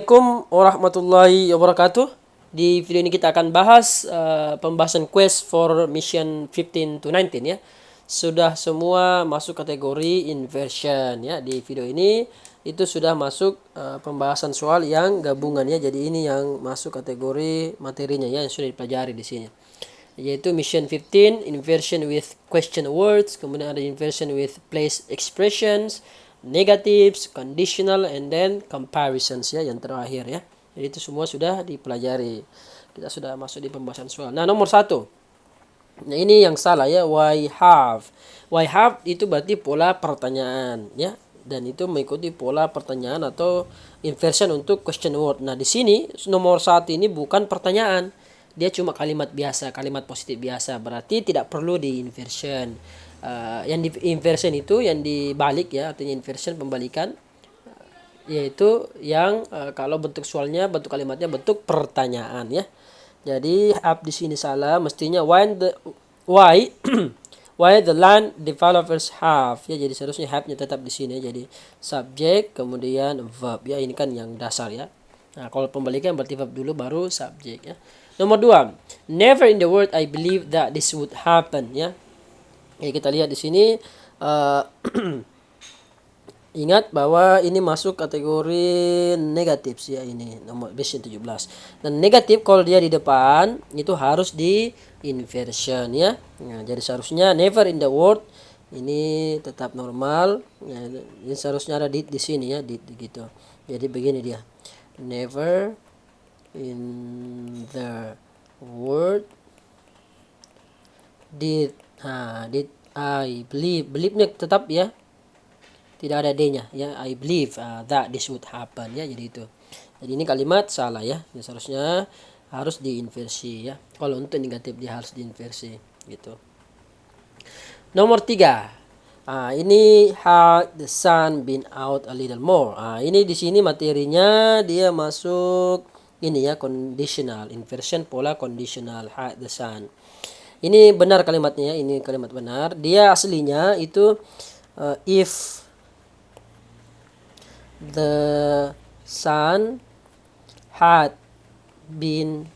Assalamualaikum warahmatullahi wabarakatuh. Di video ini kita akan bahas pembahasan quest for mission 15 to 19 ya. Sudah semua masuk kategori inversion ya. Di video ini itu sudah masuk pembahasan soal yang gabungannya. Jadi ini yang masuk kategori materinya ya, yang sudah dipelajari di sini. Yaitu mission 15 inversion with question words, kemudian ada inversion with place expressions, negatives, conditional, and then comparisons ya yang terakhir ya. Jadi itu semua sudah dipelajari. Kita sudah masuk di pembahasan soal. Nah, nomor 1. Nah, ini yang salah ya, why have. Why have itu berarti pola pertanyaan ya. Dan itu mengikuti pola pertanyaan atau inversion untuk question word. Nah, di sini nomor 1 ini bukan pertanyaan. Dia cuma kalimat biasa, kalimat positif biasa. Berarti tidak perlu di inversion. Yang di inversion itu yang dibalik ya, artinya inversion pembalikan, yaitu yang kalau bentuk soalnya, bentuk kalimatnya bentuk pertanyaan ya. Jadi have di sini salah, mestinya why why the land developers have ya. Jadi seharusnya have-nya tetap di sini. Jadi subject kemudian verb ya. Ini kan yang dasar ya. Nah, kalau pembalikan berarti verb dulu baru subject ya. Nomor 2, never in the world I believe that this would happen ya. Ya, kita lihat di sini ingat bahwa ini masuk kategori negatif ya, ini nomor mission 17. Dan negatif kalau dia di depan itu harus di inversion ya. Nah, jadi seharusnya never in the world ini tetap normal. Ya, ini seharusnya ada di sini ya, di gitu. Jadi begini dia. Never in the world did did I believe-nya tetap ya, tidak ada d-nya ya. I believe that this would happen ya. Jadi itu. Jadi ini kalimat salah ya. Ya seharusnya harus diinversi ya. Kalau untuk negatif dia harus diinversi gitu. Nomor 3. Ini had the sun been out a little more. Ini di sini materinya dia masuk ini ya, conditional, inversion pola conditional, had the sun. Ini benar kalimatnya, ini kalimat benar. Dia aslinya itu if the sun had been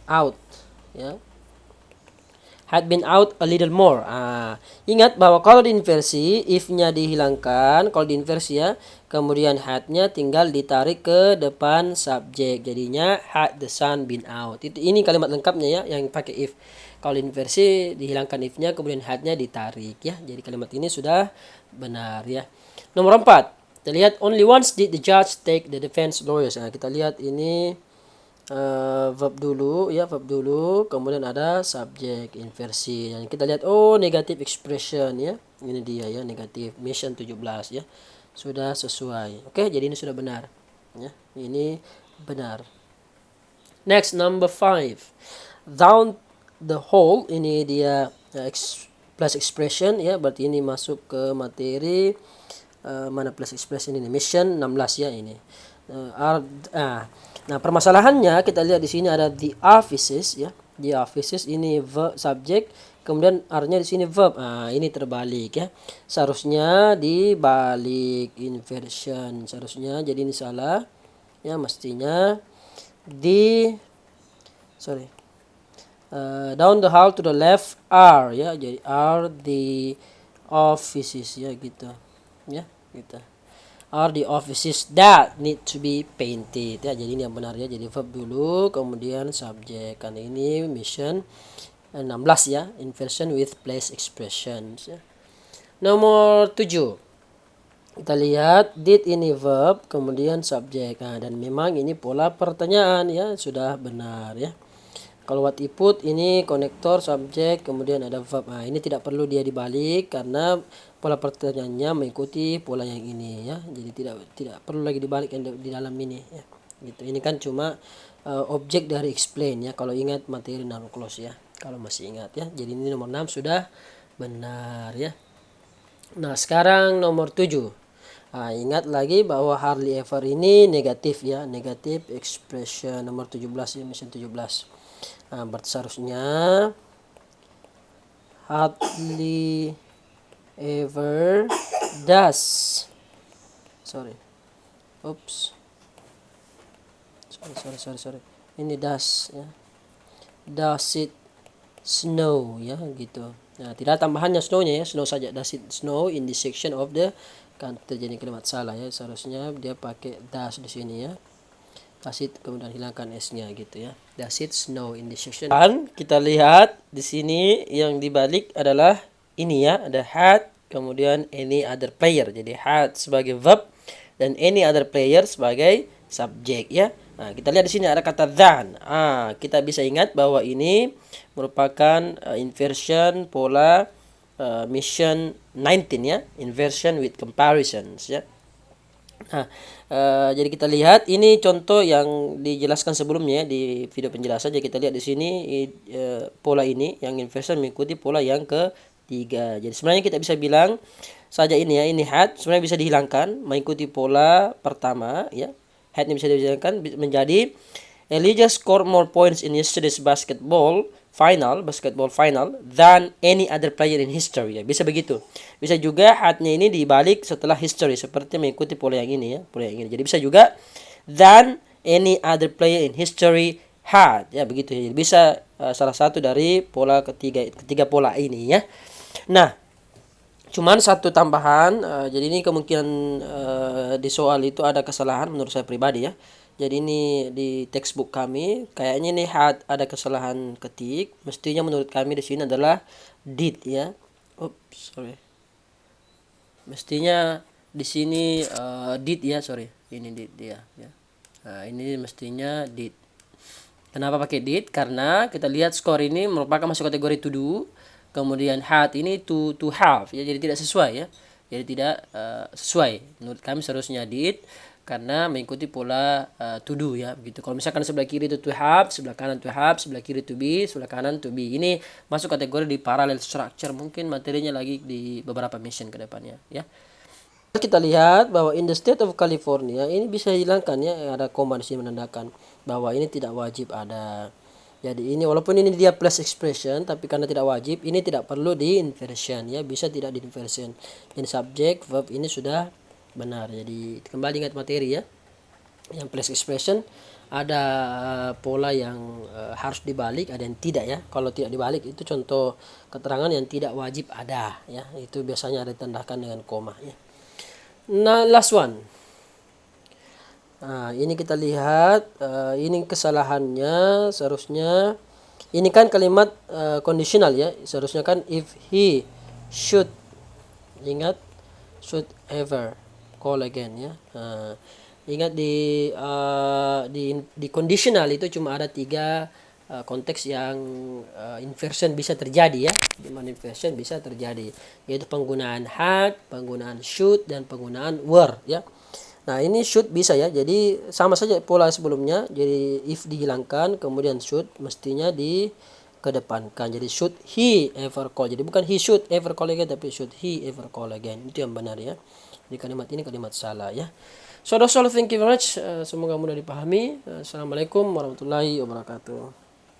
out ya. Had been out a little more. Ingat bahwa kalau diinversi if-nya dihilangkan, kalau diinversi ya, kemudian had-nya tinggal ditarik ke depan subjek. Jadinya had the sun been out. Ini kalimat lengkapnya ya yang pakai if. Kalau diinversi dihilangkan if-nya, kemudian had-nya ditarik ya. Jadi kalimat ini sudah benar ya. Nomor 4. Kita lihat only once did the judge take the defense lawyers. Kita lihat ini verb dulu ya, verb dulu, kemudian ada subjek inversi. Yang kita lihat negative expression ya. Ini dia ya, negatif mission 17 ya. Sudah sesuai. Oke, jadi ini sudah benar ya. Ini benar. Next, number 5. Down the hole, ini dia plus expression ya. Berarti ini masuk ke materi mana plus expression ini, mission 16 ya ini. Nah, permasalahannya kita lihat di sini ada the offices ya. The offices ini verb subject, kemudian R-nya di sini verb. Ini terbalik ya. Seharusnya dibalik inversion. Seharusnya, jadi ini salah. Ya, mestinya down the hall to the left R ya. Jadi R the offices ya gitu. Ya, gitu. Are the offices that need to be painted ya. Jadi ini yang benar ya. Jadi verb dulu kemudian subjek. Karena ini mission 16 ya, inversion with place expressions ya. Nomor 7. Kita lihat did ini verb kemudian subjek. Dan memang ini pola pertanyaan ya, sudah benar ya. Kalau what you put ini konektor subjek kemudian ada verb. Ini tidak perlu dia dibalik karena pola pertanyaannya mengikuti pola yang ini ya. Jadi tidak perlu lagi dibalik yang di dalam ini ya. Gitu. Ini kan cuma objek dari explain ya. Kalau ingat materi non clause ya. Kalau masih ingat ya. Jadi ini nomor 6 sudah benar ya. Nah, sekarang nomor 7. Ingat lagi bahwa hardly ever ini negatif ya, negatif expression nomor 17 ya, mission 17. Berarti seharusnya hardly ever does. sorry. Ini does ya. Does it snow ya gitu. Nah, tidak tambahannya snow-nya ya, snow saja. Does it snow in this section of the, kan terjadi kalimat salah ya. Seharusnya dia pakai does di sini ya. Does it kemudian hilangkan s-nya gitu ya. Does it snow in this section. Dan kita lihat di sini yang dibalik adalah ini ya, ada had kemudian any other player. Jadi had sebagai verb dan any other player sebagai subjek ya. Nah, kita lihat di sini ada kata than. Kita bisa ingat bahwa ini merupakan inversion pola mission 19 ya, inversion with comparisons ya. Nah, jadi kita lihat ini contoh yang dijelaskan sebelumnya di video penjelasan. Jadi kita lihat di sini pola ini yang inversion mengikuti pola yang ketiga. Jadi sebenarnya kita bisa bilang saja ini ya, ini had sebenarnya bisa dihilangkan mengikuti pola pertama ya. Had ini bisa dihilangkan menjadi Elijah scored more points in yesterday's basketball final than any other player in history ya. Bisa begitu. Bisa juga hadnya ini dibalik setelah history seperti mengikuti pola yang ini ya, pola yang ini. Jadi bisa juga than any other player in history had ya, begitu ya. Jadi bisa salah satu dari pola ketiga pola ini ya. Nah, cuman satu tambahan, jadi ini kemungkinan di soal itu ada kesalahan menurut saya pribadi ya. Jadi ini di textbook kami kayaknya ini ada kesalahan ketik. Mestinya menurut kami di sini adalah did ya. Oops, sorry. Mestinya di sini did ya, sorry. Ini did ya. Nah, ini mestinya did. Kenapa pakai did? Karena kita lihat skor ini merupakan masuk kategori to do. Kemudian had ini to have ya, jadi tidak sesuai ya. Jadi tidak sesuai. Menurut kami seharusnya did karena mengikuti pola to do ya begitu. Kalau misalkan sebelah kiri itu to have, sebelah kanan to have, sebelah kiri to be, sebelah kanan to be. Ini masuk kategori di parallel structure. Mungkin materinya lagi di beberapa mission ke depannya ya. Kita lihat bahwa in the state of California ini bisa hilangkan ya, ada koma di sini menandakan bahwa ini tidak wajib ada. Jadi ini walaupun ini dia plus expression tapi karena tidak wajib ini tidak perlu di inversion ya, bisa tidak di inversion. Ini subjek verb ini sudah benar. Jadi kembali ingat materi ya. Yang plus expression ada pola yang harus dibalik, ada yang tidak ya. Kalau tidak dibalik itu contoh keterangan yang tidak wajib ada ya. Itu biasanya ada ditandahkan dengan koma ya. Nah, last one. Nah, ini kita lihat ini kesalahannya seharusnya ini kan kalimat conditional ya. Seharusnya kan if he should, ingat should ever call again ya. Ingat di conditional itu cuma ada 3 konteks yang inversion bisa terjadi ya. Di mana inversion bisa terjadi, yaitu penggunaan had, penggunaan should, dan penggunaan were ya. Nah, ini should bisa ya. Jadi sama saja pola sebelumnya. Jadi if dihilangkan kemudian should mestinya dikedepankan. Jadi should he ever call. Jadi bukan he should ever call again tapi should he ever call again. Itu yang benar ya. Jadi kalimat ini kalimat salah ya. So that's all, thank you very much. Semoga mudah dipahami. Assalamualaikum warahmatullahi wabarakatuh.